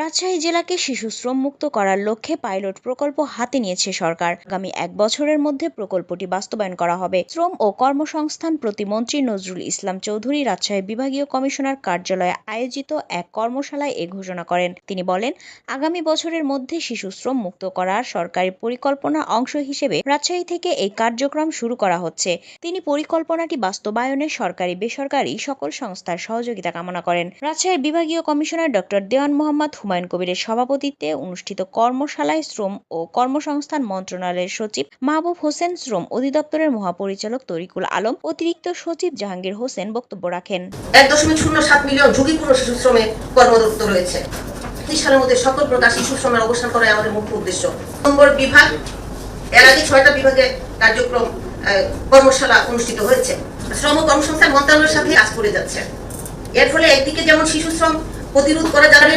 রাজশাহী জেলাকে শিশু শ্রম মুক্ত করার লক্ষ্যে পাইলট প্রকল্প হাতে নিয়েছে সরকার। আগামী ১ বছরের মধ্যে প্রকল্পটি বাস্তবায়ন করা হবে। শ্রম ও কর্মসংস্থান প্রতিমন্ত্রী নজরুল ইসলাম চৌধুরী রাজশাহী বিভাগীয় কমিশনার কার্যালয়ে আয়োজিত এক কর্মশালায় এ ঘোষণা করেন। তিনি বলেন, আগামী বছরের মধ্যে শিশু শ্রম মুক্ত করার সরকারি পরিকল্পনার অংশ হিসেবে রাজশাহী থেকে এই কার্যক্রম শুরু করা হচ্ছে। তিনি পরিকল্পনাটি বাস্তবায়নে সরকারি বেসরকারি সকল সংস্থার সহযোগিতা কামনা করেন। রাজশাহী বিভাগীয় কমিশনার ডক্টর দেওয়ান মোহাম্মদ হুমায়ুন কবিরের সভাপতিত্বে অনুষ্ঠিত কর্মশালায় শ্রম ও কর্মসংস্থান মন্ত্রণালয়ের সচিব মাহবুব হোসেন, শ্রম অধিদপ্তরের মহাপরিচালক তরিকুল আলম, অতিরিক্ত সচিব জাহাঙ্গীর হোসেন বক্তব্য রাখেন। ১.07 মিলিয়ন ঝুঁকিপূর্ণ শিশু শ্রমে কর্মরত রয়েছে। ৩০ সালের মধ্যে সকল প্রকার শিশু শ্রমের অবসান করাই আমাদের মুখ্য উদ্দেশ্য। নম্বর বিভাগ, এর আগে ৬টা বিভাগে কার্যক্রম কর্মশালা অনুষ্ঠিত হয়েছে। শ্রম ও কর্মসংস্থান মন্ত্রণালয়ের সাথে কাজ করে যাচ্ছে। এর ফলে একদিকে যেমন শিশু শ্রম প্রতিরোধ করা যাবে,